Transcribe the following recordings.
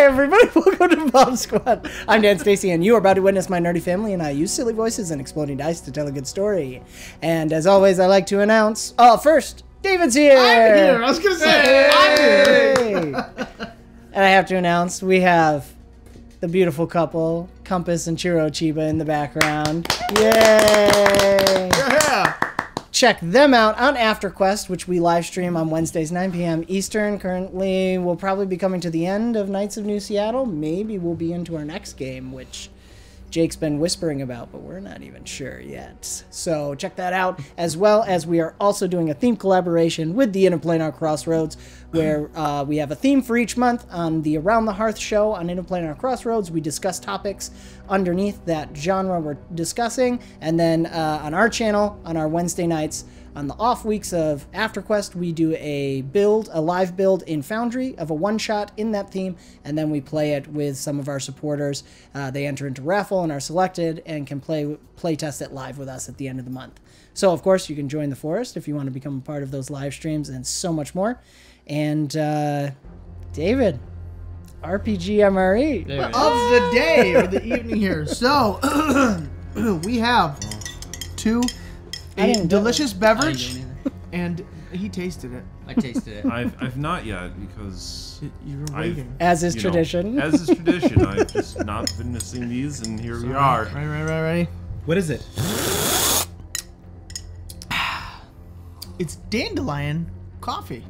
everybody, welcome to BombSquad. I'm Dan Stacy, and you are about to witness my nerdy family and I use silly voices and exploding dice to tell a good story. And as always, I like to announce, first, David's here! I'm here! I was gonna say, I'm here! And I have to announce, we have the beautiful couple, Compass and Chiba in the background. Yay! Yeah! Check them out on AfterQuest, which we live stream on Wednesdays, 9 p.m. Eastern. Currently, we'll probably be coming to the end of Knights of New Seattle. Maybe we'll be into our next game, which Jake's been whispering about, but we're not even sure yet. So check that out, as well as we are also doing a theme collaboration with the Interplanar Crossroads, where we have a theme for each month. On the Around the Hearth show on Interplanar Crossroads, we discuss topics underneath that genre we're discussing, and then on our channel, on our Wednesday nights, on the off weeks of AfterQuest, we do a live build in Foundry of a one-shot in that theme, and then we play it with some of our supporters. They enter into raffle and are selected and can play test it live with us at the end of the month. So, of course, you can join the Forest if you want to become a part of those live streams and so much more. And, David, RPG MRE. Of the day, or the evening here. So, we have a delicious beverage, and he tasted it. I tasted it. I've not yet because You were waiting. As is tradition. As is tradition, I've just not been missing these, and here we are. Ready. What is it? It's dandelion coffee.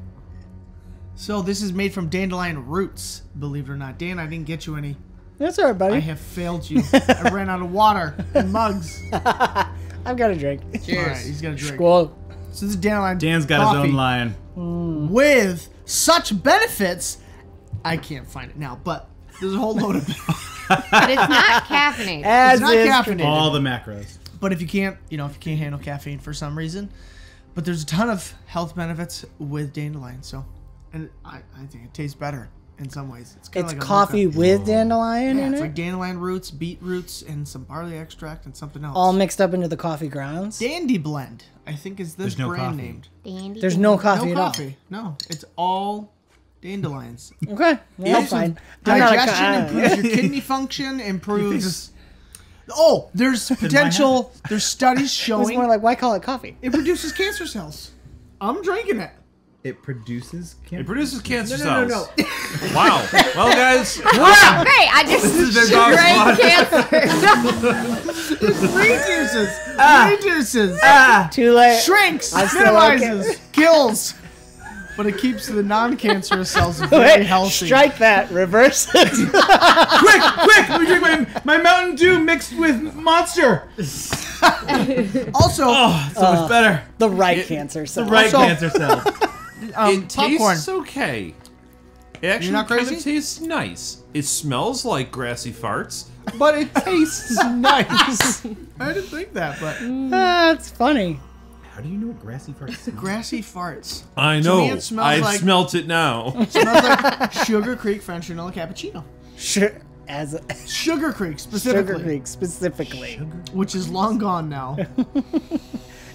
So this is made from dandelion roots, believe it or not. Dan, I didn't get you any. That's all right, buddy. I have failed you. I ran out of water and mugs. I've got a drink. Cheers. All right, he's got a drink. Squall. So this is dandelion Dan's got coffee his own lion. with such benefits. I can't find it now, but there's a whole load of But it's not caffeinated. As It's not is caffeinated. All the macros. But if you can't, if you can't handle caffeine for some reason, but there's a ton of health benefits with dandelion. So, and I think it tastes better in some ways. It's kind It's of like coffee a mocha. with dandelion Yeah, in it's it? like dandelion roots, beet roots, and some barley extract and something else. All mixed up into the coffee grounds? Dandy Blend, I think, is this There's no brand coffee. named. Dandy. There's no coffee No at coffee. No, it's all dandelions. all. Okay. Well, that's fine. I'm not a Digestion improves your kidney function, improves. Oh, there's potential. There's studies It's showing more like, why call it coffee? it reduces cancer cells. I'm drinking it. It produces cancer. It produces cancer No. cells. Wow. Well, guys, Oh, great! I just this is their dog drank cancer. Reduces. Too late. Shrinks. I still like Minimizes. Kills. But it keeps the non-cancerous cells very Wait, healthy. strike that. Reverse it. Quick! Let me drink my Mountain Dew mixed with Monster. Also, Oh, so much better. The right cancer cell. The right Also- cancer cells. it popcorn. tastes okay. It actually not kind of crazy? tastes nice. It smells like grassy farts, but it tastes nice. I didn't think that, but That's funny. How do you know what grassy farts smell? grassy farts. I To know. me, it smells I've like- smelt it now. Smells like Sugar Creek French vanilla cappuccino. Sugar Creek specifically, Sugar Creek specifically. which is long gone now.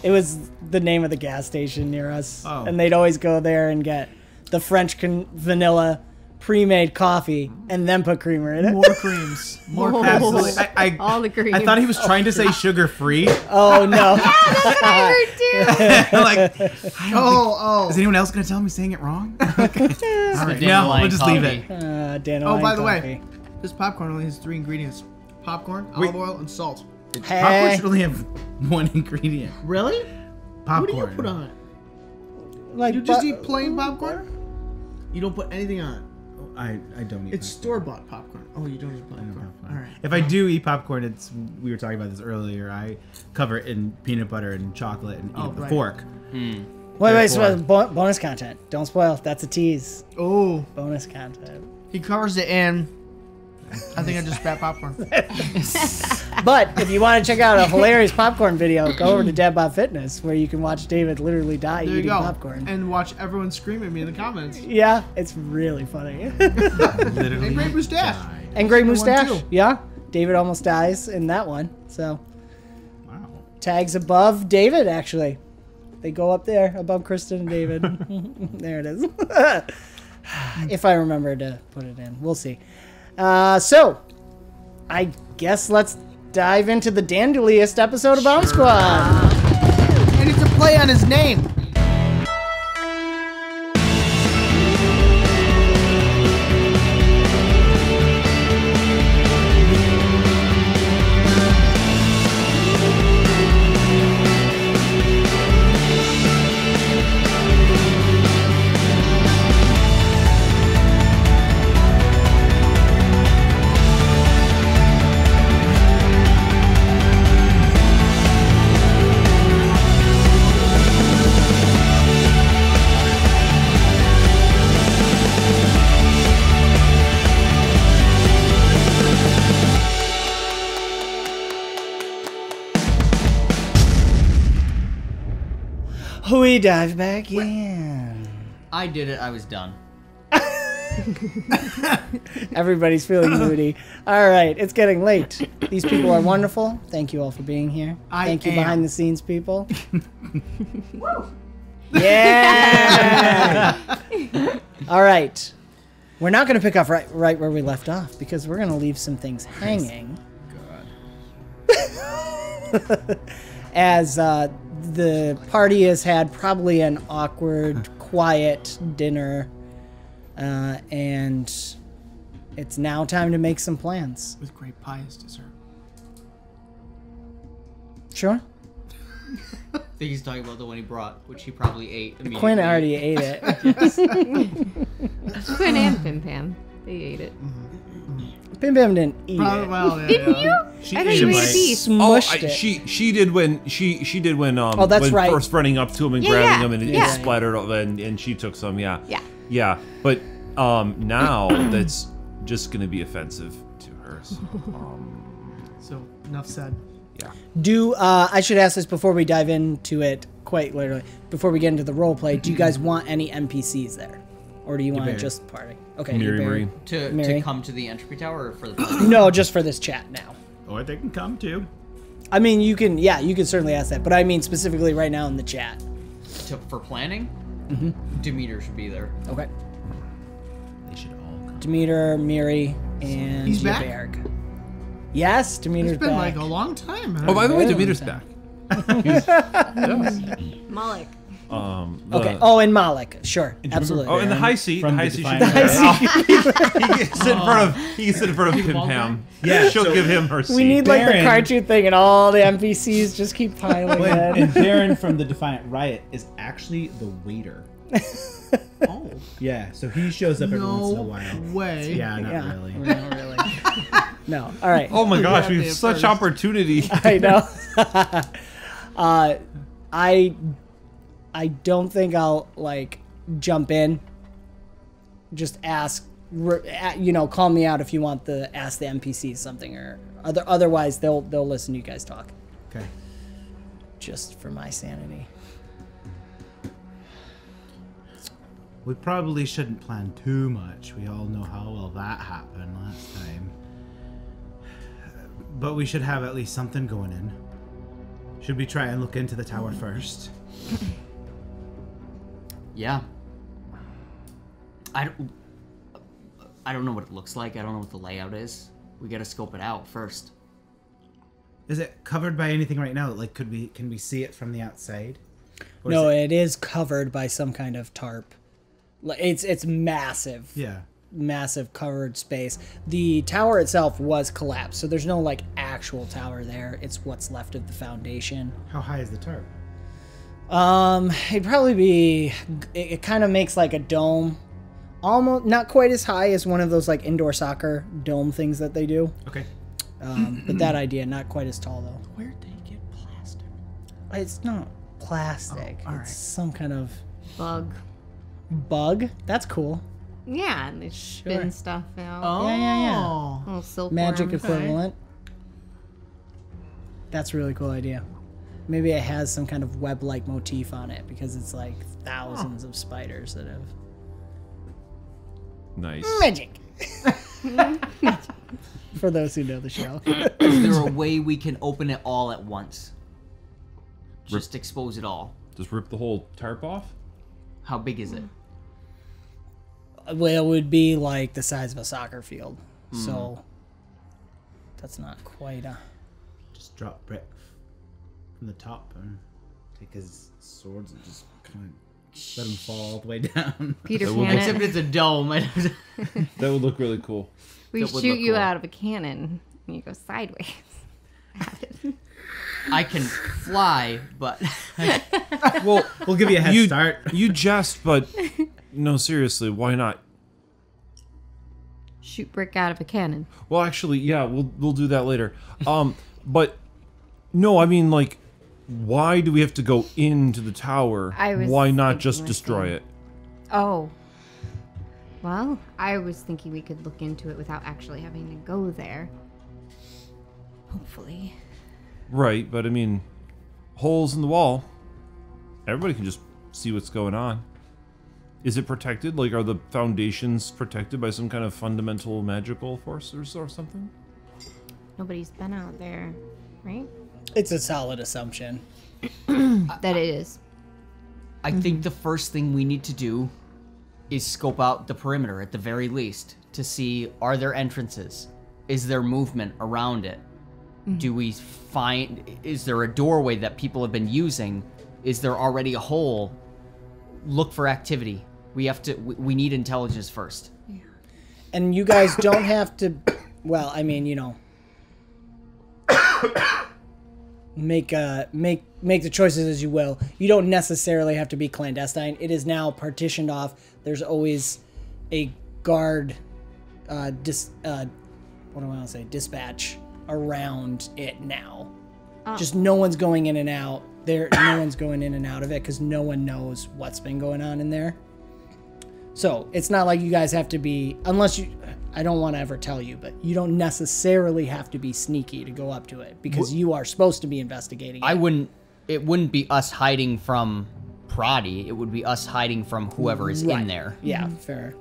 It was the name of the gas station near us. Oh. And they'd always go there and get the French vanilla pre-made coffee and then put creamer in it. More creams. More creams. Absolutely. All the cream. I thought he was trying to say sugar-free. Oh, no. I heard too. Like, Oh. is anyone else going to tell me saying it wrong? Okay. All right. No, dandelion we'll just leave coffee. it. Dandelion Oh, by the coffee. way, this popcorn only has 3 ingredients: popcorn, Wait. olive oil, and salt. Hey. Popcorn should only have one ingredient. Really? Popcorn. What do you put on it? Like You just bu- eat plain popcorn? You don't put anything on it. I don't eat It's store-bought popcorn. Oh, you don't eat popcorn. popcorn. All right. If I do eat popcorn, we were talking about this earlier. I cover it in peanut butter and chocolate and eat it with right. a fork. Wait, so bonus content. Don't spoil. That's a tease. Oh, Bonus content. he covers it in. I think I just spat popcorn. But if you want to check out a hilarious popcorn video, go over to Dadbod Fitness, where you can watch David literally die There you eating go. popcorn. And watch everyone scream at me in the comments. Yeah, it's really funny. Literally. And great mustache. died. And great One, mustache. too. Yeah, David almost dies in that one. So Wow. tags above David, actually. They go up there above Kristen and David. There it is. If I remember to put it in. We'll see. So, I guess let's dive into the dandeliest episode of BombSquad. And it's a play on his name. We dive back in. I did it. I was done. Everybody's feeling moody. All right, it's getting late. These people are wonderful. Thank you all for being here. Thank you behind the scenes people. Yeah. All right. We're not going to pick up right where we left off because we're going to leave some things hanging. God. As the party has had probably an awkward, quiet dinner, and it's now time to make some plans. With great pie as dessert. Sure. I think he's talking about the one he brought, which he probably ate immediately. Quinn already ate it. Quinn and Pim Pam. They ate it. Pim Pam didn't eat it. Well, Didn't you? She I thought ate you a ate a bite. piece. Smushed it. she did when she did when Oh, that's when right. first running up to him and Yeah, grabbing yeah, him and yeah. it splattered over and she took some. Yeah. Yeah. Yeah. But now that's just gonna be offensive to her. So, So, enough said. yeah. I should ask this before we dive into it, quite literally. Before we get into the role play, do you guys want any NPCs there? Or do you want to Barry. just party? Okay, Mary, you, Barry. Mary. To Mary? come to the entropy tower or for the party? No, just for this chat now. Or they can come too. I mean, you can certainly ask that, but I mean specifically right now in the chat. For planning? Demeter should be there. Okay. They should all come. Demeter, Miri, and He's back? Jöberg. Yes, Demeter's It's been back. like a long time. Oh, by the way, Very Demeter's long back. Malik. Okay. Oh, and Malik. Sure. Absolutely. Oh, and the high seat. The From high the seat. Defiant He gets in front of Pim Pam. Yeah, She'll so- give him her seat. We need like the Baron. cartoon thing, and all the NPCs just keep piling And in. Baron from the Defiant Riot is actually the waiter. Oh. Yeah, so he shows up every once in a No while. way. Yeah, not Yeah. really. Not really. No. All right. Oh my gosh, we me have at such first. opportunity. I know. I don't think I'll like jump in. Just ask, call me out if you want ask the NPCs something or otherwise they'll listen to you guys talk. Okay. Just for my sanity. We probably shouldn't plan too much. We all know how well that happened last time. But we should have at least something going in. Should we try and look into the tower first? Yeah. I don't know what it looks like. I don't know what the layout is. We gotta scope it out first. Is it covered by anything right now? Like, can we see it from the outside? Or No, is it is covered by some kind of tarp. It's massive. Yeah. Massive covered space. The tower itself was collapsed, so there's no like actual tower there. It's what's left of the foundation. How high is the tarp? It'd probably be. It kind of makes like a dome, almost not quite as high as one of those like indoor soccer dome things that they do. Okay. But that idea, not quite as tall though. Where'd they get plastic? It's not plastic. all right. It's some kind of Bug. bug. That's cool. Yeah, and they spin Sure. stuff out. Oh. Yeah. Little silkworm. Magic equivalent. That's a really cool idea. Maybe it has some kind of web-like motif on it because it's like thousands of spiders that have Nice. magic. For those who know the show. Is there a way we can open it all at once? Just expose it all. Just rip the whole tarp off? How big is it? Well, it would be like the size of a soccer field. So that's not quite a... Just drop Brick from the top and take his swords and just kind of let him fall all the way down. Peter That would Pan Except it. it's a dome. That would look really cool. We that would shoot look you cool. out of a cannon and you go sideways. I can fly, but Well, We'll give you a head you start. you jest, but no, seriously, why not? Shoot Brick out of a cannon. Well, actually, yeah, we'll do that later. But no, I mean, like, why do we have to go into the tower? I was Why not thinking just the destroy same. it? Oh. Well, I was thinking we could look into it without actually having to go there. Hopefully. Right, but I mean, holes in the wall. Everybody can just see what's going on. Is it protected? Like, are the foundations protected by some kind of fundamental magical forces or something? Nobody's been out there, right? It's a solid assumption. That it is. I think the first thing we need to do is scope out the perimeter at the very least to see, are there entrances? Is there movement around it? Do we find, is there a doorway that people have been using? Is there already a hole? Look for activity. We need intelligence first. And you guys don't have to, well, I mean, you know, make the choices as you will. You don't necessarily have to be clandestine. It is now partitioned off. There's always a guard, dispatch around it now. Just no one's going in and out. No one's going in and out of it because no one knows what's been going on in there. So it's not like you guys have to be, unless you, I don't want to ever tell you, but you don't necessarily have to be sneaky to go up to it because you are supposed to be investigating it. It wouldn't be us hiding from Prodi. It would be us hiding from whoever is in there. Yeah, fair.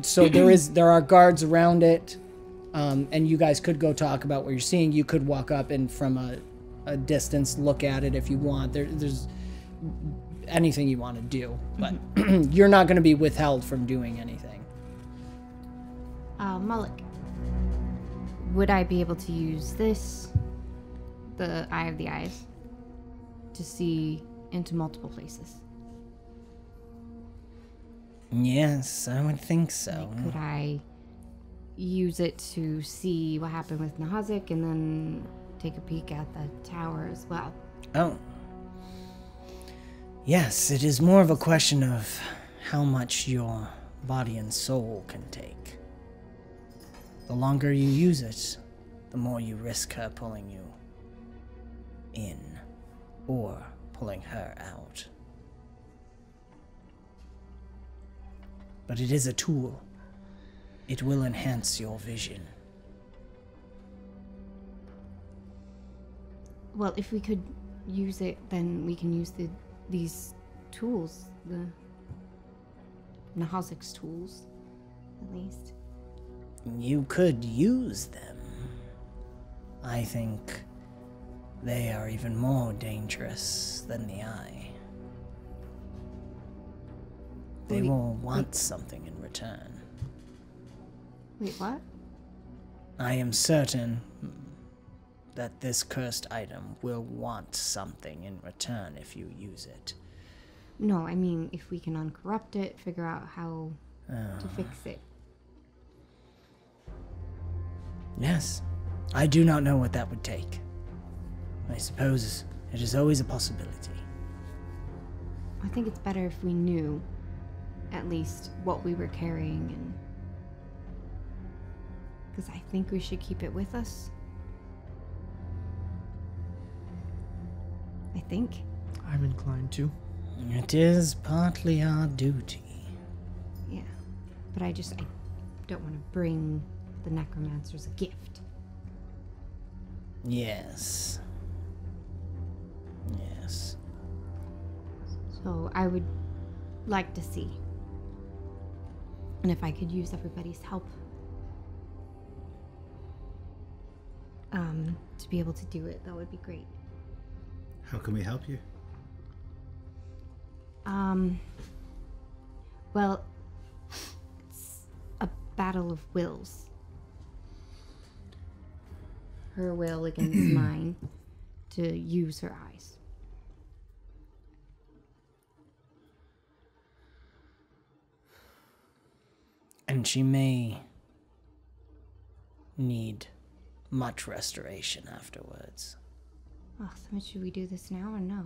So there are guards around it, and you guys could go talk about what you're seeing. You could walk up and from a distance look at it if you want. There's anything you want to do, but you're not going to be withheld from doing anything. Mullick, would I be able to use this, the Eye of the Eyes, to see into multiple places? Yes, I would think so. Could I use it to see what happened with 𝑑𝒐𝒏𝒄𝒂 and then take a peek at the tower as well? Oh. Yes, it is more of a question of how much your body and soul can take. The longer you use it, the more you risk her pulling you in or pulling her out. But it is a tool. It will enhance your vision. Well, if we could use it, then we can use these tools, the 𝑑𝒐𝒏𝒄𝒂's tools, at least. You could use them. I think they are even more dangerous than the eye. They will want something in return. Wait, what? I am certain that this cursed item will want something in return if you use it. No, I mean, if we can uncorrupt it, figure out how to fix it. Yes, I do not know what that would take. I suppose it is always a possibility. I think it's better if we knew at least what we were carrying, and because I think we should keep it with us. I think. I'm inclined to. It is partly our duty. Yeah. But I don't want to bring the necromancers a gift. Yes. Yes. So I would like to see. And if I could use everybody's help to be able to do it, that would be great. How can we help you? Well, it's a battle of wills. her will against mine to use her eyes. And she may need much restoration afterwards. Oh, so should we do this now or no?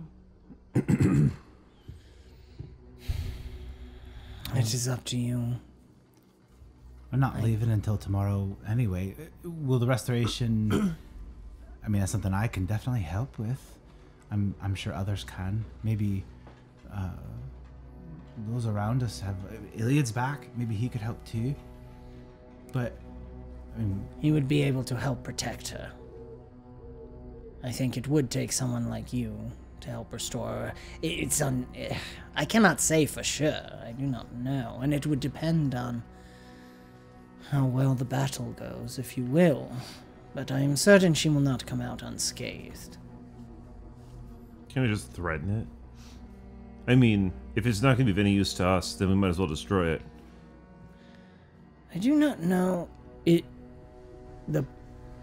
It is up to you. We're not leaving until tomorrow anyway. Will the restoration... I mean, that's something I can definitely help with. I'm sure others can. Maybe those around us have... Iliad's back. Maybe he could help too. But, I mean... He would be able to help protect her. I think it would take someone like you to help restore her. I cannot say for sure. I do not know. And it would depend on how well the battle goes, if you will. But I am certain she will not come out unscathed. Can we just threaten it? I mean, if it's not going to be of any use to us, then we might as well destroy it. I do not know the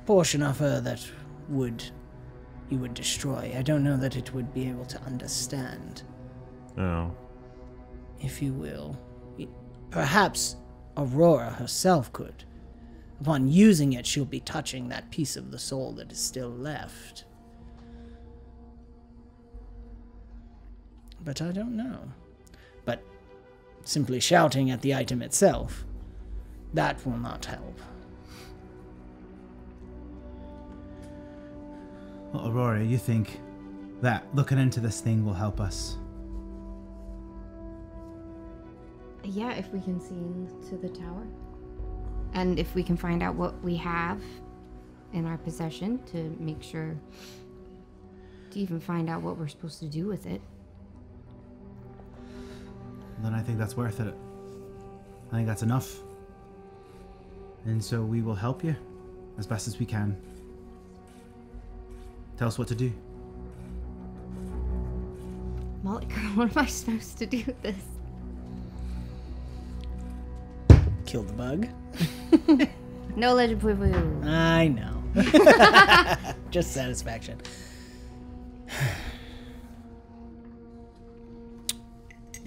portion of her that you would destroy. I don't know that it would be able to understand. Oh. If you will. Perhaps Aurora herself could. Upon using it, she'll be touching that piece of the soul that is still left. But I don't know. But simply shouting at the item itself, that will not help. Well, Aurora, you think that looking into this thing will help us? Yeah, if we can see into the tower. And if we can find out what we have in our possession to make sure to even find out what we're supposed to do with it. Then I think that's worth it. I think that's enough. And so we will help you as best as we can. Tell us what to do. Molly girl, what am I supposed to do with this? Kill the bug? No legend poo-poo. I know. Just satisfaction.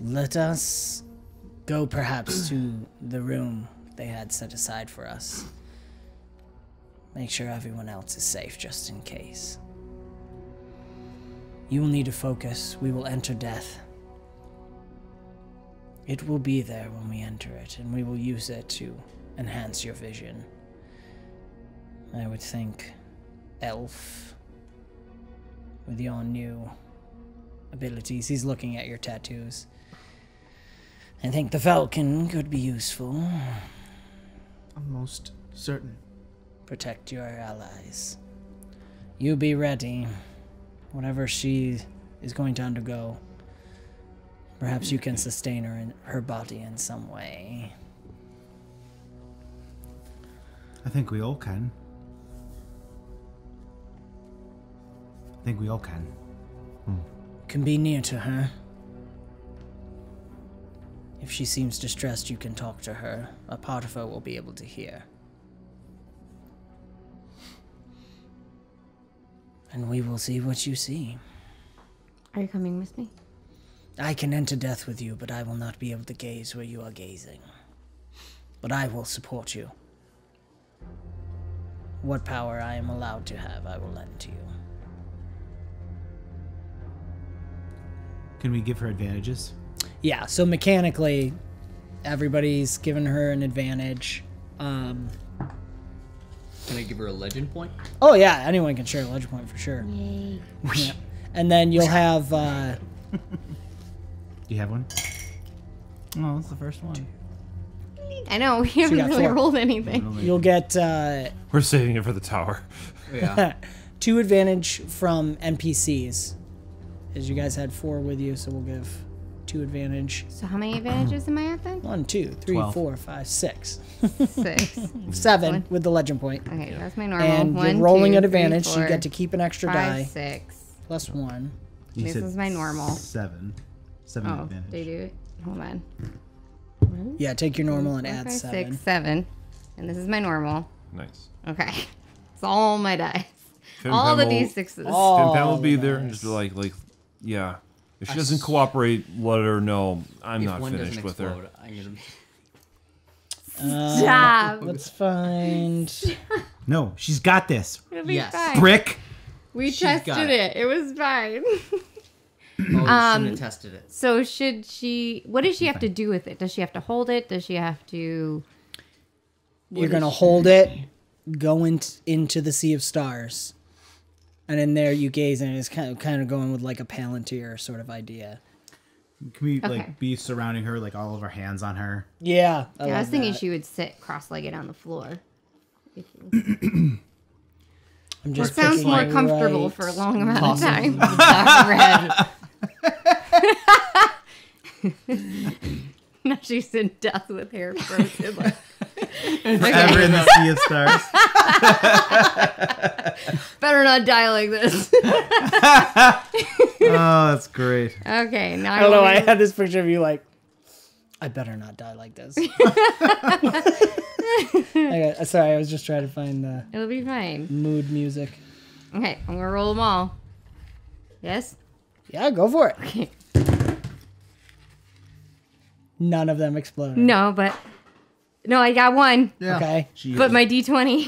Let us go perhaps to the room they had set aside for us. Make sure everyone else is safe just in case. You will need to focus. We will enter death. It will be there when we enter it, and we will use it to enhance your vision. I would think elf, with your new abilities. He's looking at your tattoos. I think the falcon could be useful. I'm most certain. Protect your allies. You be ready. Whatever she is going to undergo, perhaps you can sustain her in her body in some way. I think we all can. I think we all can. Can be near to her. If she seems distressed, you can talk to her. A part of her will be able to hear. And we will see what you see. Are you coming with me? I can enter death with you, but I will not be able to gaze where you are gazing. But I will support you. What power I am allowed to have, I will lend to you. Can we give her advantages? Yeah, so mechanically, everybody's given her an advantage. Can I give her a legend point? Oh yeah, anyone can share a legend point for sure. Yay. Yeah. And then you'll have... Do you have one? Oh, that's the first one. I know, we haven't got really 4. rolled anything. You'll get We're saving it for the tower. Yeah. 2 advantage from NPCs. As you guys had 4 with you, so we'll give 2 advantage. So how many advantages am I at then? 1, 2, 3, 12. 4, 5, 6. 6. 7 with the legend point. Okay, that's my normal. And 1, you're rolling 2, at 3, advantage, 4, so you get to keep an extra 5, die. 6. Plus 1. You This said is my normal. 7. 7 Oh, advantage. they do it. Hold on. Yeah, take your normal and 4, add 5, 7. 6, 7. And this is my normal. Nice. Okay. It's all my dice. Finn All the Pam will- d6s. Finn Pam will be there and just be like, yeah. If she doesn't cooperate, let her know I'm If not one doesn't finished with her. explode, I'm gonna be... Stop. Let's find. No, she's got this. It'll be Yes. fine. Brick. We She's got tested it. It was fine. Oh, you shouldn't have tested it. So should she... What does she have to do with it? Does she have to hold it? Does she have to... You're gonna hold it, go into the sea of stars, and in there you gaze, and it's kind of going with like a Palantir sort of idea. Can we Okay. like be surrounding her, like all of our hands on her? Yeah, I was love thinking that. she would sit cross-legged on the floor. I'm It just sounds picking more the comfortable right for a long amount of possible- time. Red. Now she's in death with hair frozen. Like, Forever in the sea of stars. better not die like this. Oh, that's great. Okay, now I don't know. I want had this picture of you like, I better not die like this. Sorry, I was just trying to find the It'll be fine. mood music. Okay, I'm gonna roll them all. Yes? Yeah, go for it. Okay. None of them exploded. No, but... No, I got one. Yeah. Okay. But my D20...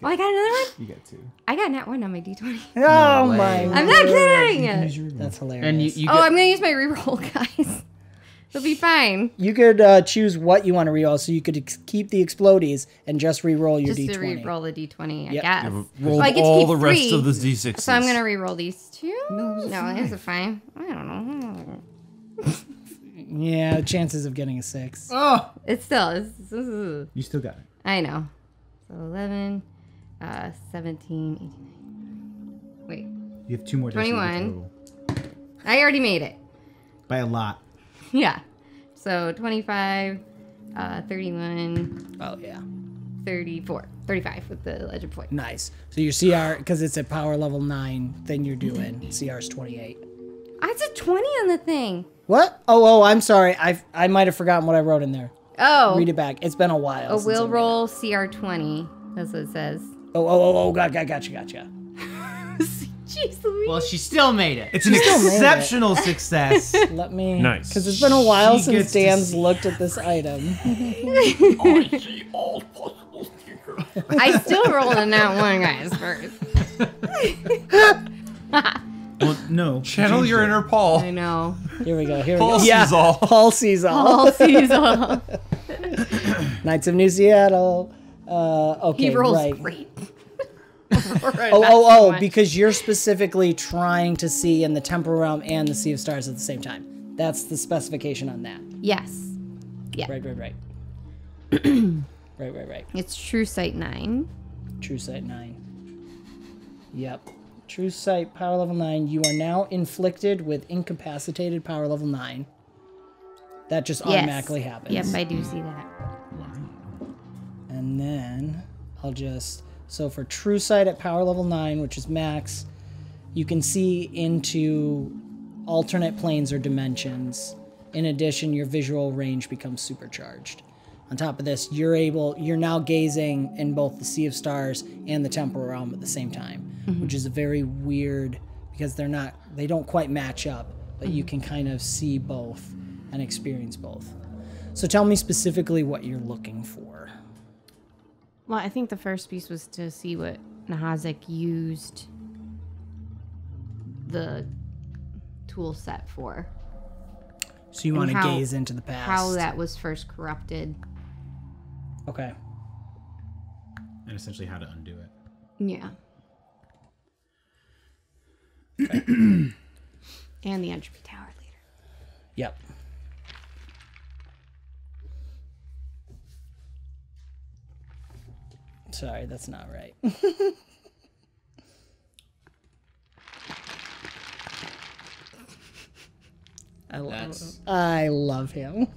Oh, I got another one? You get 2. I got nat 1 on my D20. Oh way. my! I'm not kidding! That's hilarious. And you Oh, I'm gonna use my reroll, guys. It'll be fine. You could choose what you want to reroll, so you could keep the explodies and just reroll your Just D20. to reroll the D20, I Yep. guess. Rolled Well, I get to all keep the rest 3, of the D6s. So I'm gonna reroll these 2? No, that's a fine. I don't know. Yeah, chances of getting a 6. Oh, It's still... You still got it. I know. So 11, 17, 18... Wait. You have 2 more dice. 21. I already made it. By a lot. Yeah. So 25, 31, Oh yeah, 34, 35 with the legend point. nice. So your CR, because it's at power level 9, then you're doing CR's 28. I said 20 on the thing. What? Oh, I'm sorry. I might have forgotten what I wrote in there. Oh. Read it back. It's been a while. Oh, since we'll I read roll CR20. That's what it says. it. Oh, gotcha. Jeez Louise. Well, she still made it. It's an still made it. exceptional success. Let me. Nice. Because it's been a while She since gets to Dan's see- looked at this item. I still rolled a nat 1, guys, first. Well, no. Channel your inner Paul. I know. Here we go. Paul go. sees all. Paul sees all. All sees all. Knights of New Seattle. Okay, He rolls right. great. Oh, because you're specifically trying to see in the temporal realm and the Sea of Stars at the same time. That's the specification on that. Yes. Yeah. Right. right. It's True Sight 9. True Sight 9. Yep. True Sight, power level 9. You are now inflicted with incapacitated power level 9. That just automatically happens. Yep, I do see that. And then I'll just... So for True Sight at power level 9, which is max, you can see into alternate planes or dimensions. In addition, your visual range becomes supercharged. On top of this, you're now gazing in both the Sea of Stars and the temporal realm at the same time, which is a very weird, because they don't quite match up, but you can kind of see both and experience both. So tell me specifically what you're looking for. Well, I think the first piece was to see what Nahazek used the tool set for. So you And want to how- gaze into the past. How that was first corrupted. Okay. And essentially how to undo it. Yeah. And the entropy tower later. Yep. Sorry, that's not right. I love him.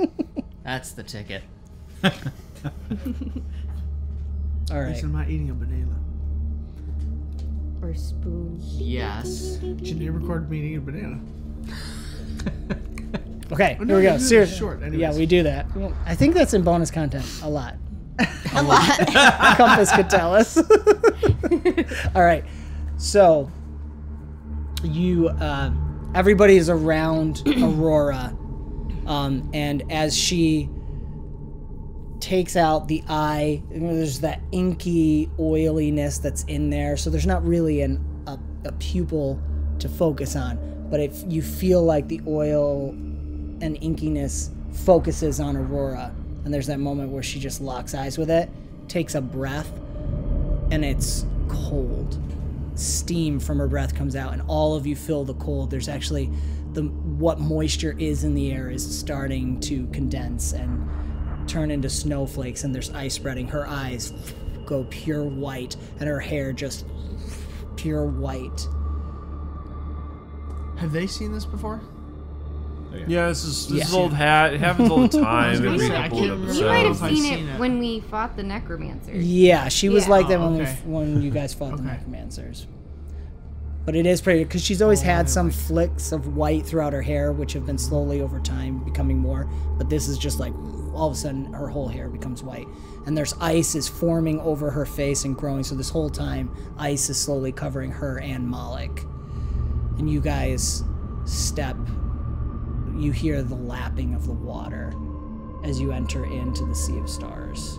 That's the ticket. All at right. least I'm not eating a banana. Or spoon. Yes. Janae recorded me eating a banana. Okay, Oh, here no, we you go. do this Seriously. short anyways. Yeah, we do that. I think that's in bonus content a lot. A lot. Compass could tell us. All right. So you everybody is around Aurora, and as she takes out the eye, there's that inky oiliness that's in there, so there's not really a pupil to focus on, but if you feel like the oil and inkiness focuses on Aurora, and there's that moment where she just locks eyes with it, takes a breath, and it's cold. Steam from her breath comes out, and all of you feel the cold. There's actually what moisture is in the air is starting to condense and turn into snowflakes, and there's ice spreading. Her eyes go pure white, and her hair just pure white. Have they seen this before? Yeah, this is old hat. It happens all the time. Every couple of episodes. You might have I've seen seen it it. when we fought the necromancers. Yeah, she was Yeah. like that Oh, okay. when you guys fought the Okay. necromancers. But it is pretty, because she's always had some flicks of white throughout her hair, which have been slowly over time becoming more. But this is just like, all of a sudden, her whole hair becomes white. And there's ice is forming over her face and growing. So this whole time, ice is slowly covering her and Malik. And you guys step, you hear the lapping of the water as you enter into the Sea of Stars.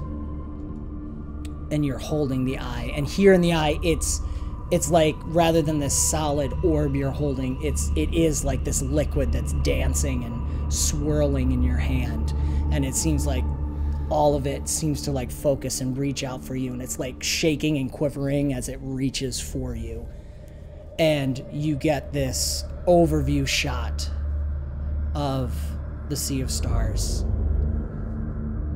And you're holding the eye. And here in the eye, it's like, rather than this solid orb you're holding, it is like this liquid that's dancing and swirling in your hand. And it seems like all of it seems to like focus and reach out for you, and it's like shaking and quivering as it reaches for you. And you get this overview shot of the Sea of Stars.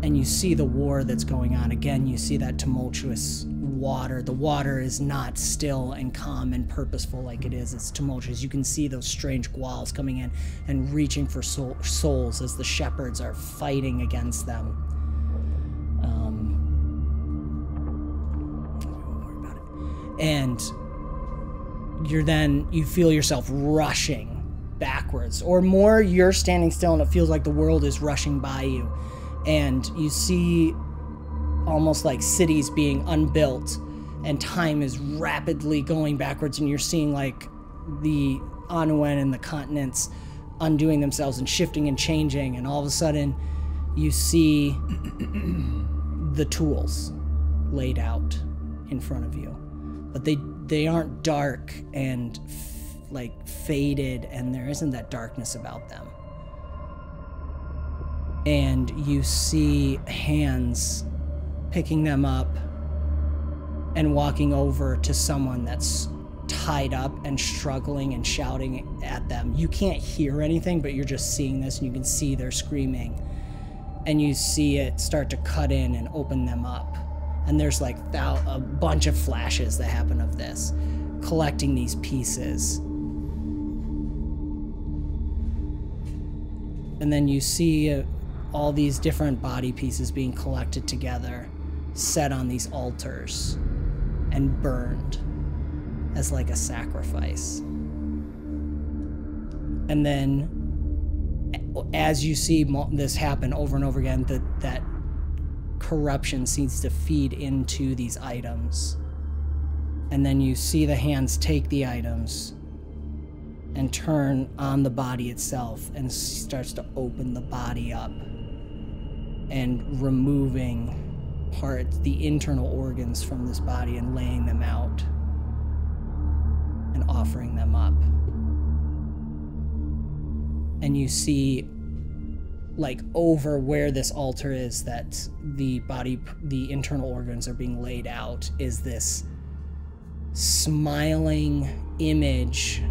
And you see the war that's going on. Again, you see that tumultuous water. The water is not still and calm and purposeful like it is. It's tumultuous. You can see those strange ggwals coming in and reaching for souls as the shepherds are fighting against them. Don't worry about it. And you feel yourself rushing backwards. Or more, you're standing still and it feels like the world is rushing by you. And you see almost like cities being unbuilt, and time is rapidly going backwards, and you're seeing like the Anuen and the continents undoing themselves and shifting and changing, and all of a sudden you see the tools laid out in front of you. But they aren't dark and like faded, and there isn't that darkness about them. And you see hands picking them up and walking over to someone that's tied up and struggling and shouting at them. You can't hear anything, but you're just seeing this, and you can see they're screaming. And you see it start to cut in and open them up. And there's like a bunch of flashes that happen of this, collecting these pieces. And then you see all these different body pieces being collected together, set on these altars, and burned as like a sacrifice. And then as you see this happen over and over again, that corruption seems to feed into these items. And then you see the hands take the items and turn on the body itself, and starts to open the body up and removing the internal organs from this body and laying them out and offering them up. And you see, like, over where this altar is, that the internal organs are being laid out, is this smiling image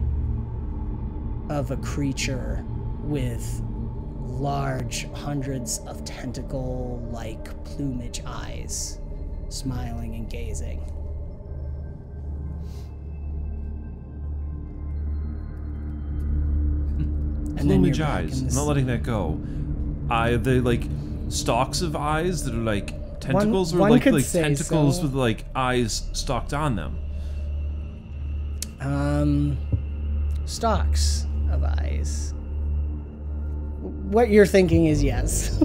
of a creature with large, hundreds of tentacle-like plumage eyes, smiling and gazing. And then Plumage eyes. I'm not letting that go. Are they like stalks of eyes that are like tentacles, or like tentacles so. with like eyes stalked on them? Stalks of eyes. What you're thinking is yes.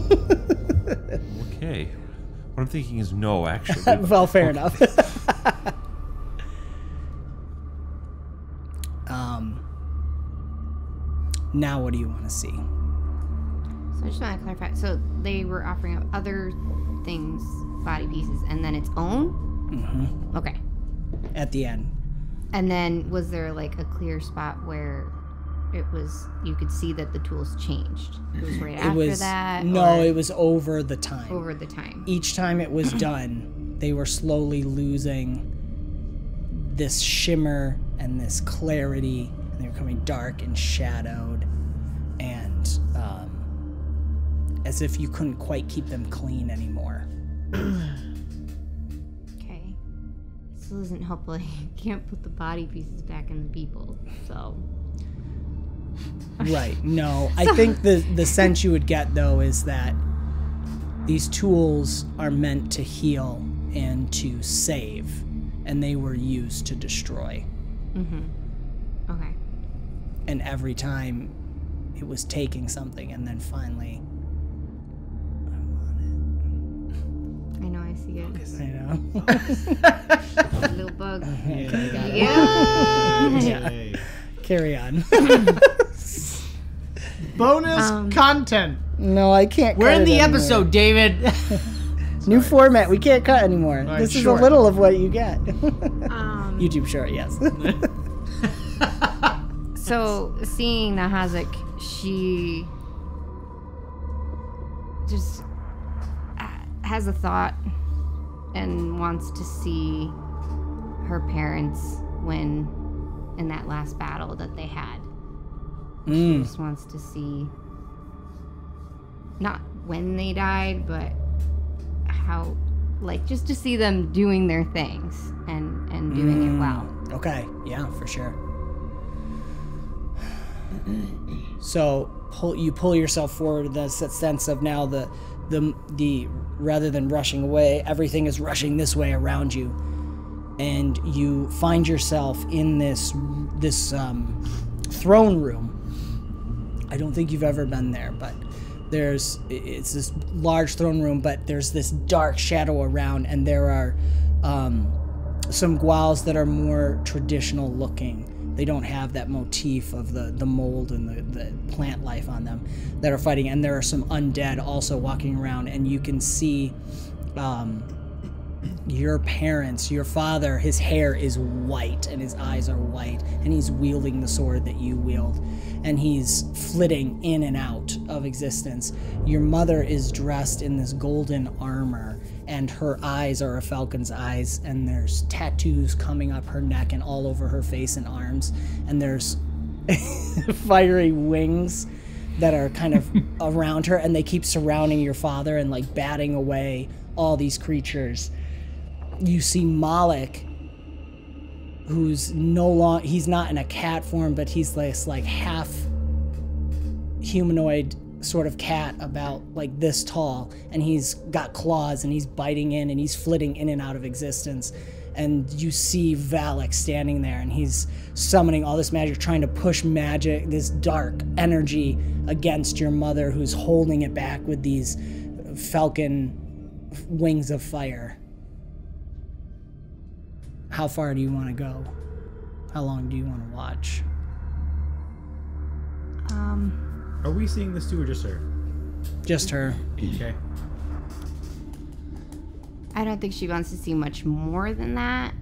Okay. What I'm thinking is no, actually. Well, fair enough. Now what do you want to see? So I just want to clarify. So they were offering up other things, body pieces, and then its own? Mm-hmm. Okay. At the end. And then was there like a clear spot where it was, you could see that the tools changed? It was right after that? No, or it was over the time. over the time. Each time it was done, they were slowly losing this shimmer and this clarity, and they were becoming dark and shadowed, and as if you couldn't quite keep them clean anymore. Okay. This doesn't help, like, you can't put the body pieces back in the people, so... Right, no. I think the sense you would get, though, is that these tools are meant to heal and to save, and they were used to destroy. Mm-hmm. Okay. And every time it was taking something, and then finally, I want I know, I see it. it. I know. Little bug. Yeah. Carry on. Bonus content. No, I can't. We're cut in it the anymore. episode, David. New format. We can't cut anymore. Right, This is short. a little of what you get. YouTube YouTube short, yes. So, seeing Nahazik, she just has a thought and wants to see her parents win in that last battle that they had. She just wants to see, not when they died, but how, like, just to see them doing their things and doing it well. Okay, yeah, for sure. So you pull yourself forward. That's that sense of now the rather than rushing away, everything is rushing this way around you, and you find yourself in this throne room. I don't think you've ever been there, but it's this large throne room, but there's this dark shadow around, and there are some 𝒂𝒒s that are more traditional looking. They don't have that motif of the mold and the plant life on them that are fighting. And there are some undead also walking around, and you can see your parents, your father, his hair is white and his eyes are white, and he's wielding the sword that you wield, and he's flitting in and out of existence. Your mother is dressed in this golden armor, and her eyes are a falcon's eyes, and there's tattoos coming up her neck and all over her face and arms, and there's fiery wings that are kind of around her, and they keep surrounding your father and like batting away all these creatures. You see Malik, who's he's not in a cat form, but he's this like half humanoid sort of cat about like this tall, and he's got claws and he's biting in and he's flitting in and out of existence. And you see Valak standing there, and he's summoning all this magic, trying to push magic, this dark energy against your mother, who's holding it back with these falcon wings of fire. How far do you want to go? How long do you want to watch? Are we seeing this too, or just her? Just her. Okay. I don't think she wants to see much more than that,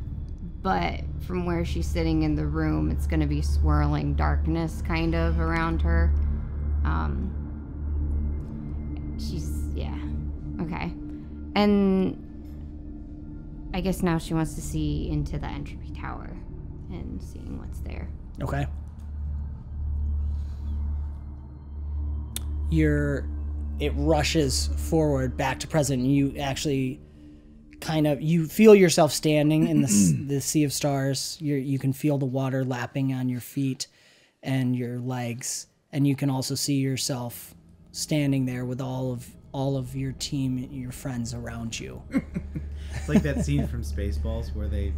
but from where she's sitting in the room, it's going to be swirling darkness kind of around her. Yeah, okay. And I guess now she wants to see into the entropy tower and seeing what's there. Okay. It rushes forward back to present, and you actually you feel yourself standing in the sea of stars. You can feel the water lapping on your feet and your legs, and you can also see yourself standing there with all of your team and your friends around you. It's like that scene from Spaceballs where they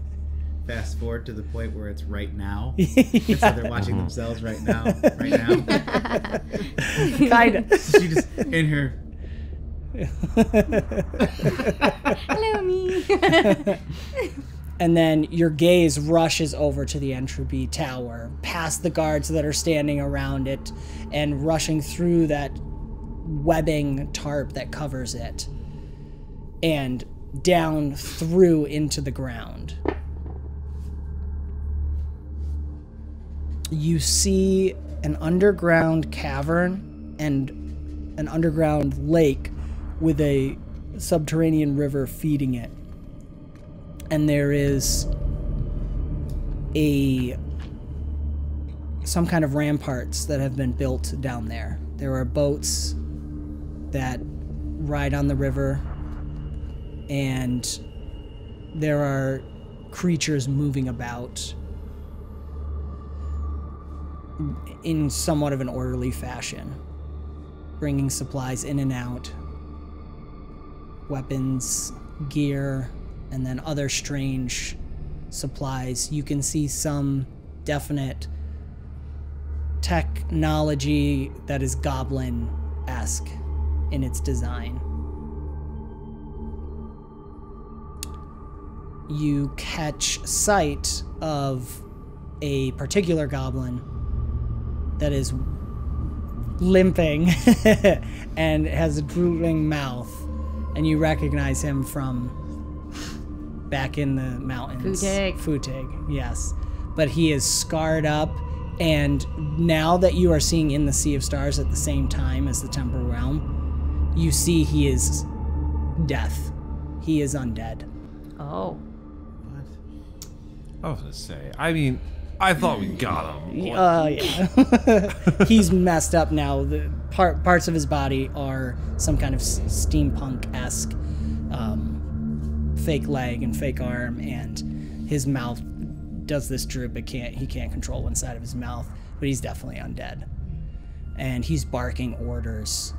fast forward to the point where it's right now. And so they're watching themselves right now. Kind of. So she just in her Hello, me. And then your gaze rushes over to the entropy tower, past the guards that are standing around it, and rushing through that webbing tarp that covers it, and down through into the ground. You see an underground cavern and an underground lake with a subterranean river feeding it. And there is some kind of ramparts that have been built down there. There are boats that ride on the river, and there are creatures moving about in somewhat of an orderly fashion, bringing supplies in and out, weapons, gear, and then other strange supplies. You can see some definite technology that is goblin-esque in its design. You catch sight of a particular goblin that is limping and has a drooling mouth, and you recognize him from back in the mountains. Ft'gg, yes. But he is scarred up, and now that you are seeing in the Sea of Stars at the same time as the Temporal Realm, you see he is death. He is undead. Oh. I was gonna say, I mean, I thought we got him. Yeah. He's messed up now. The parts of his body are some kind of steampunk-esque fake leg and fake arm, and his mouth does this droop, but he can't control one side of his mouth, but he's definitely undead. And he's barking orders.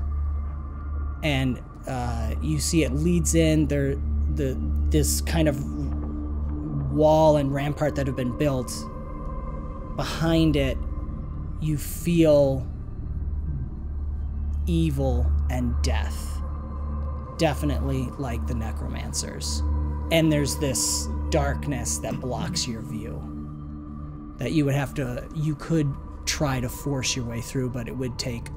And you see it leads in this kind of wall and rampart that have been built. Behind it, you feel evil and death. Definitely like the necromancers. And there's this darkness that blocks your view. That you could try to force your way through, but it would take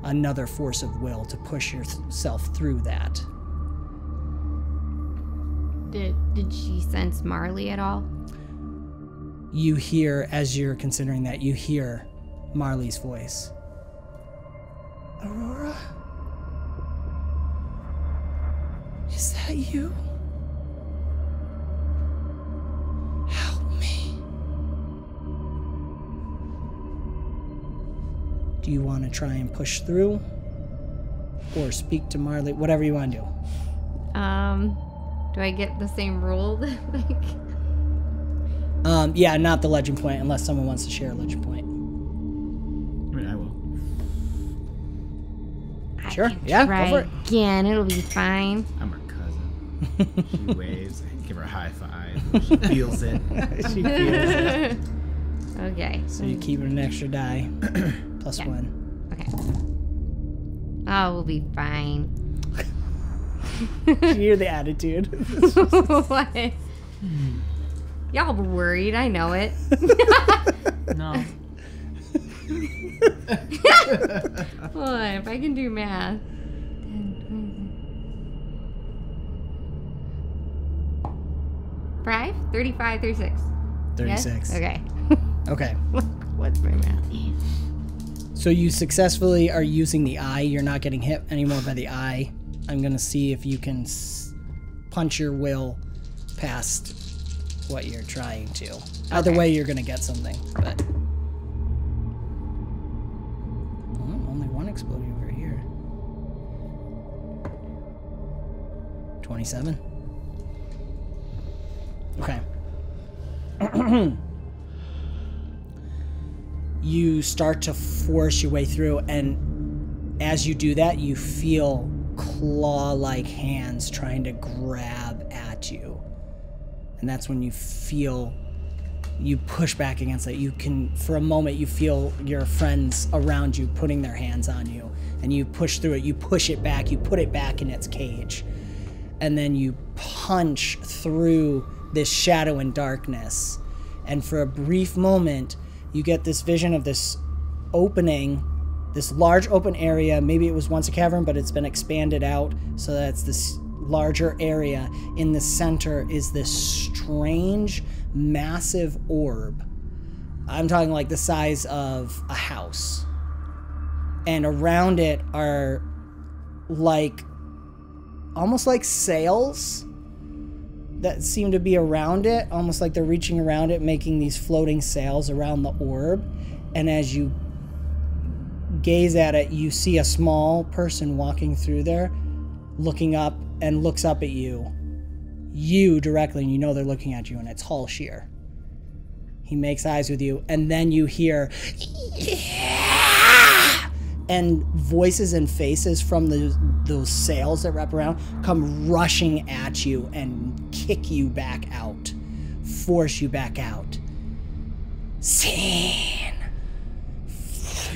another force of will to push yourself through that. Did she sense Marley at all? You hear, as you're considering that, you hear Marley's voice. Aurora? Is that you? Help me. Do you want to try and push through? Or speak to Marley? Whatever you want to do. Do I get the same rule? Yeah, not the legend point, unless someone wants to share a legend point. I mean, I will. Sure, yeah, Try go for it. again, it'll be fine. I'm her cousin. She waves. I give her a high five. She feels it. She feels it. Okay. So you keep an extra die. Plus Yeah. 1. Okay. Oh, we'll be fine. You hear the attitude. What? Y'all were worried. I know it. No. Hold on, if I can do math. 5, 35, 36. 36. Yes? Okay. Okay. What's my math? So you successfully are using the eye. You're not getting hit anymore by the eye. I'm going to see if you can punch your will past what you're trying to. Either way, you're going to get something, but... Oh, only one exploded over here. 27. Okay. You start to force your way through, and as you do that, you feel claw-like hands trying to grab at you. And that's when you feel You push back against it. You can, for a moment, you feel your friends around you putting their hands on you, and you push through it. You push it back. You put it back in its cage, and then you punch through this shadow and darkness. And for a brief moment, you get this vision of this opening, this large open area. Maybe it was once a cavern, but it's been expanded out, so that's this larger area. In the center is this strange, massive orb. I'm talking like the size of a house. And around it are like, almost like sails that seem to be around it, almost like they're reaching around it, making these floating sails around the orb. And as you gaze at it, you see a small person walking through there, looking up, and looks up at you. You directly, and you know they're looking at you, and it's 𝑗𝒕. He makes eyes with you, and then you hear, yeah! And voices and faces from those sails that wrap around come rushing at you and kick you back out, force you back out. Sin.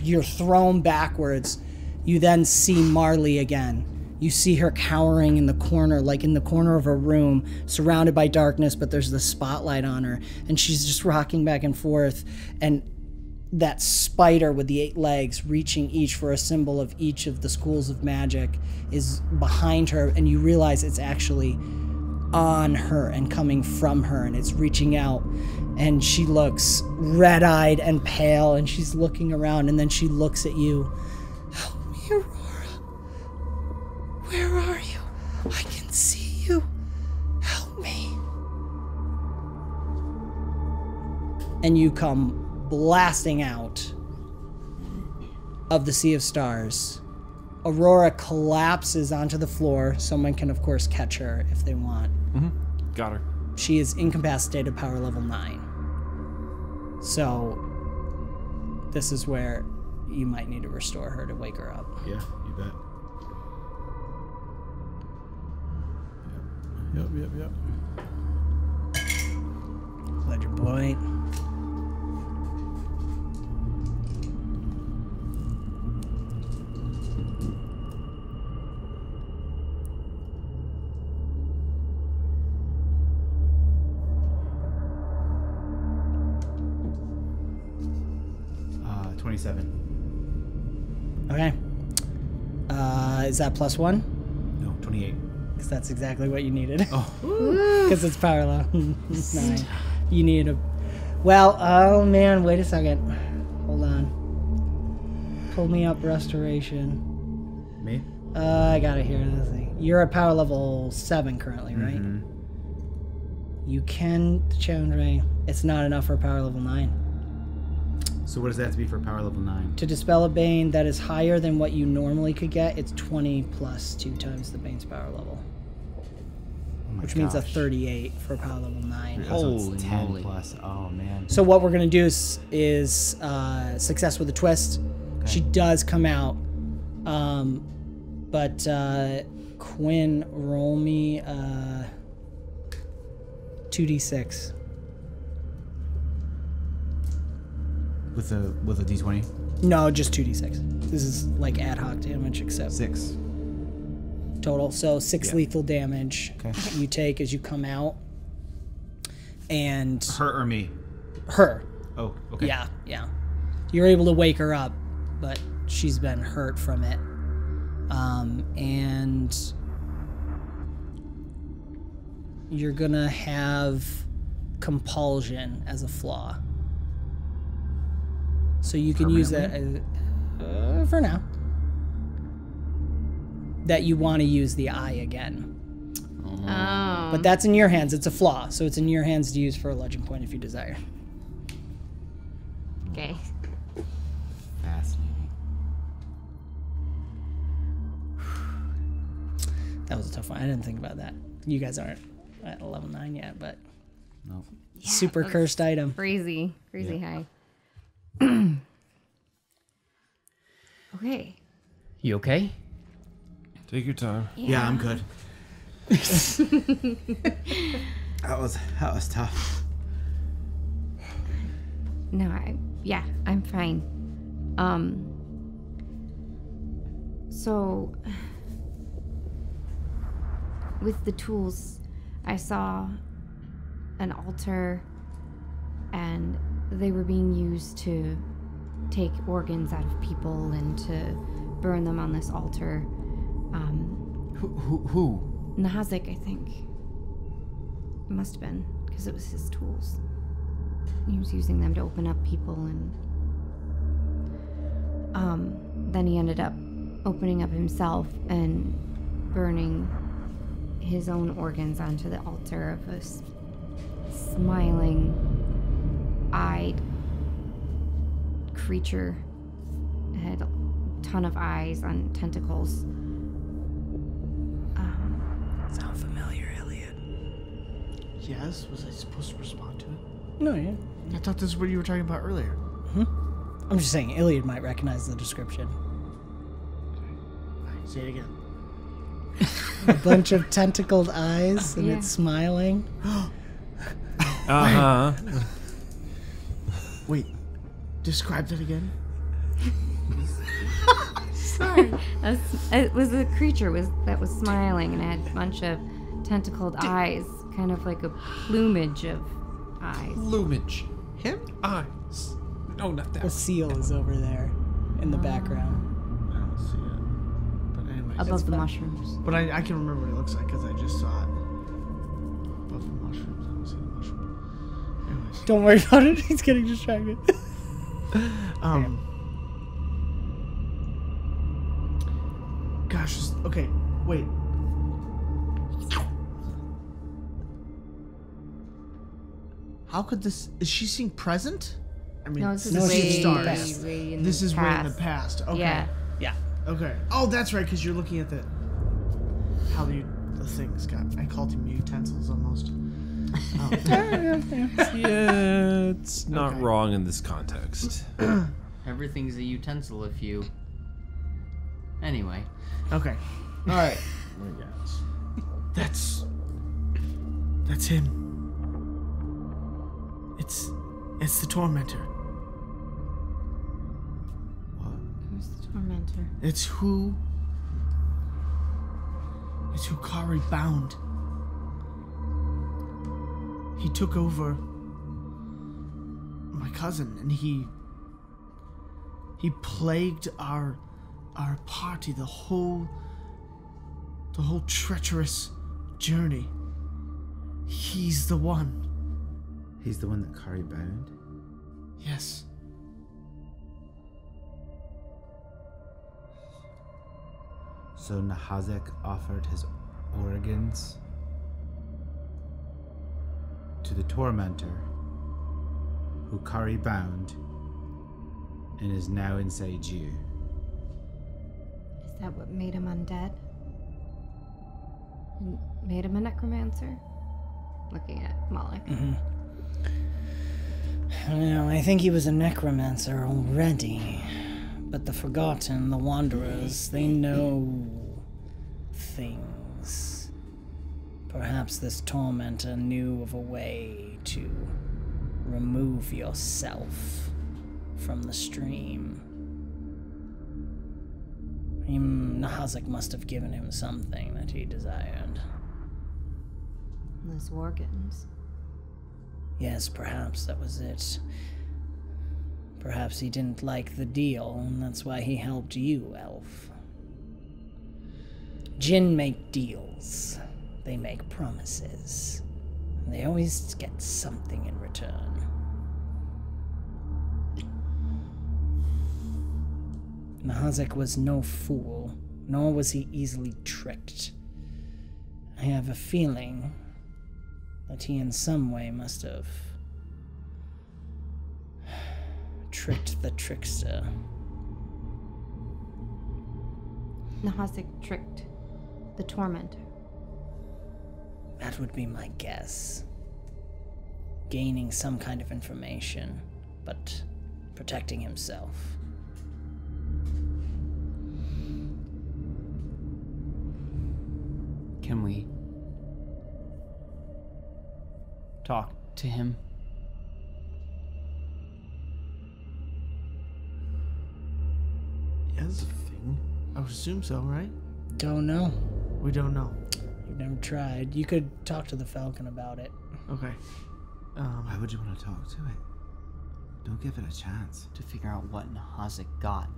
You're thrown backwards. You then see Marley again. You see her cowering in the corner, like in the corner of a room, surrounded by darkness, but there's the spotlight on her, and she's just rocking back and forth. And that spider with the 8 legs, reaching each for a symbol of each of the schools of magic, is behind her, and you realize it's actually on her and coming from her, and it's reaching out. And she looks red-eyed and pale, and she's looking around, and then she looks at you. Help me, Aurora. Where are you? I can see you. Help me. And you come blasting out of the Sea of Stars. Aurora collapses onto the floor. Someone can, of course, catch her if they want. Got her. She is incapacitated, power level 9. So, this is where you might need to restore her to wake her up. Yeah, you bet. Yep. Legend point. Uh, 27. Okay. Is that +1? No, 28. Because that's exactly what you needed. Oh. Because it's power level 9. You need a... Well, oh man, wait a second. Hold on. Pull me up restoration. Me? I got it here. Let's see. You're at power level 7 currently, right? Mm-hmm. You can challenge ray. It's not enough for power level 9. So what does that have to be for power level 9? To dispel a bane that is higher than what you normally could get, it's 20 plus 2 times the bane's power level. Oh which means a 38 for power level 9. Holy 10 moly. plus. Oh man. So what we're gonna do is success with a twist. Okay. She does come out, but Quinn, roll me 2d6. With a d20. No, just 2d6. This is like ad hoc damage, except 6. total. So 6 Yeah. lethal damage Okay. you take as you come out, and Her or me? her. Oh, okay. Yeah. You're able to wake her up, but she's been hurt from it. And you're gonna have compulsion as a flaw. So you can use that for now. That you want to use the eye again. Oh. But that's in your hands. It's a flaw. So it's in your hands to use for a legend point if you desire. Okay. Fascinating. That was a tough one. I didn't think about that. You guys aren't at level 9 yet, but No. super that's cursed item. Crazy high. Okay. You okay? Take your time. Yeah, I'm good. That was tough. No, I'm fine. So with the tools, I saw an altar, and they were being used to take organs out of people and to burn them on this altar. Who? 𝒏𝒂𝒂, I think. It must have been, because it was his tools. He was using them to open up people, and then he ended up opening up himself and burning his own organs onto the altar of a smiling-eyed creature. It had a ton of eyes on tentacles. Sound familiar, Elliot? Yes? Was I supposed to respond to it? No, yeah. I thought this is what you were talking about earlier. I'm just saying, Iliad might recognize the description. Say it again. A bunch of tentacled eyes, and it's smiling. Uh-huh. Wait, describe that again? Sorry. It was a creature that was smiling and had a bunch of tentacled eyes, kind of like a plumage of eyes. Plumage. Him? Eyes. No, not that. The seal is over there in the background. I don't see it. But anyways. Above the mushrooms. But I can remember what it looks like because I just saw it. Above the mushrooms. I don't see the mushrooms. Anyways. Don't worry about it. He's getting distracted. Gosh. Okay. Wait. How could this? Is she seeing present? I mean, No, this is No, way, she's way, past. way in this the is past. way in the past. Okay. Yeah. Yeah. Okay. Oh, that's right. Because you're looking at the things got. I called them utensils almost. Oh. Yeah, it's not Okay. wrong in this context. Everything's a utensil if you... Anyway. Okay. All right. That's him. It's the tormentor. Who's the tormentor? It's who Kari bound. He took over my cousin, and he plagued our party the whole treacherous journey. He's the one. He's the one that Kari bound? Yes. So 𝒏𝒂𝒂 offered his organs to the tormentor, who Kari bound, and is now inside you. Is that what made him undead? And made him a necromancer? Looking at Moloch. I think he was a necromancer already. But the Forgotten, the Wanderers, they know things. Perhaps this tormentor knew of a way to remove yourself from the stream. 𝒏𝒂𝒂 must have given him something that he desired. Those organs. Yes, perhaps that was it. Perhaps he didn't like the deal, and that's why he helped you, Elf. Jinn make deals. They make promises. And they always get something in return. 𝒏𝒂𝒂 was no fool, nor was he easily tricked. I have a feeling that he in some way must have tricked the trickster. 𝒏𝒂𝒂 tricked the tormentor. That would be my guess. Gaining some kind of information, but protecting himself. Can we talk to him? would assume so, right? Don't know. We don't know. You've never tried. You could talk to the Falcon about it. Okay. Why would you want to talk to it? Don't give it a chance. To figure out what 𝒂𝒂💔 got.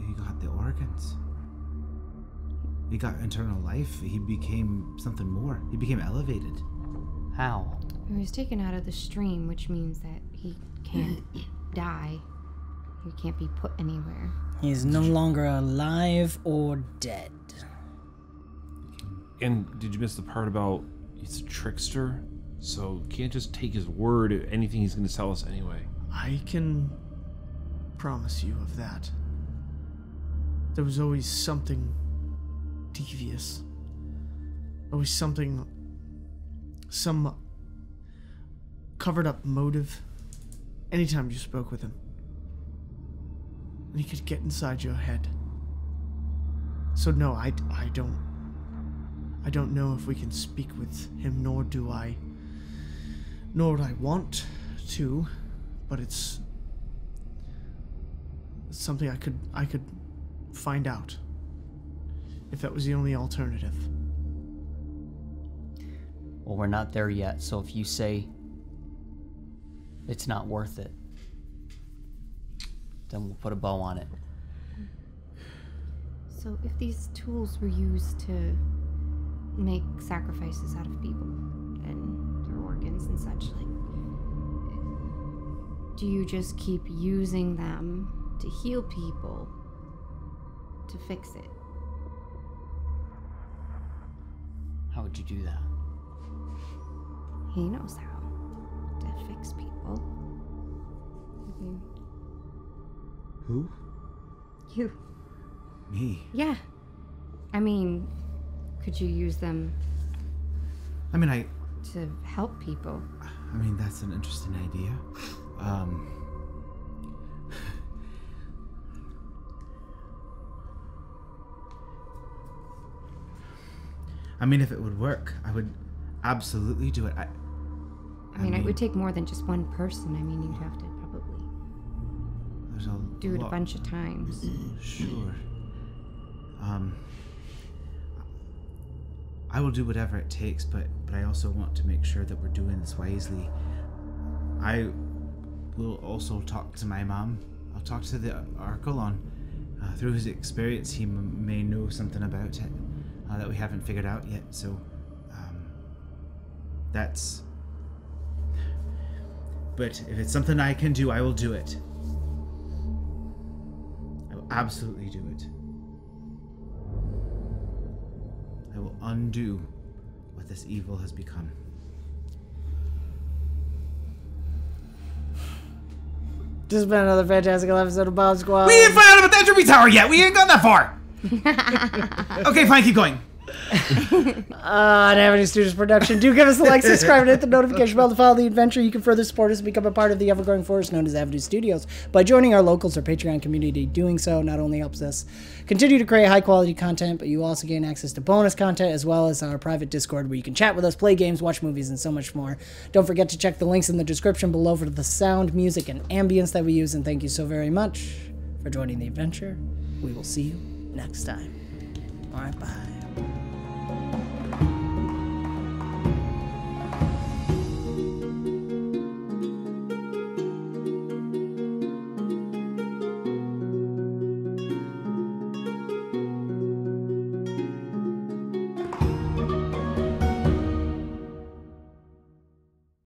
He got the organs. He got internal life. He became something more. He became elevated. How? He was taken out of the stream, which means that he can't die. He can't be put anywhere. He's no longer alive or dead. And did you miss the part about he's a trickster? So can't just take his word at anything he's going to sell us anyway. I can promise you of that. There was always something devious. Always something, some covered up motive anytime you spoke with him. And he could get inside your head. So no, I don't know if we can speak with him, nor would I want to, but it's something I could find out if that was the only alternative. Well, we're not there yet, so if you say it's not worth it, then we'll put a bow on it. So if these tools were used to make sacrifices out of people and their organs and such, like, do you just keep using them to heal people to fix it? How would you do that? He knows how to fix people. Who? You. Me? Yeah. I mean, could you use them I mean, to help people? I mean, that's an interesting idea. I mean, if it would work, I would absolutely do it. I mean, it would take more than just one person. I mean, you'd have to probably there's a do it a lot- bunch of times. Sure. I will do whatever it takes, but I also want to make sure that we're doing this wisely. I will also talk to my mom. I'll talk to the Archelon. Through his experience, he may know something about it that we haven't figured out yet. So that's. But if it's something I can do, I will do it. I will absolutely do it. I will undo what this evil has become. This has been another fantastic episode of BombSquad. We ain't found out about that Derby Tower yet. We ain't gone that far. Okay, fine, keep going. An Avenue Studios production. Do give us a like, subscribe, and hit the notification bell to follow the adventure. You can further support us and become a part of the ever-growing force known as Avenue Studios by joining our locals or Patreon community. Doing so not only helps us continue to create high-quality content, but you also gain access to bonus content as well as our private Discord where you can chat with us, play games, watch movies, and so much more. Don't forget to check the links in the description below for the sound, music, and ambience that we use, and thank you so very much for joining the adventure. We will see you next time. All right, bye.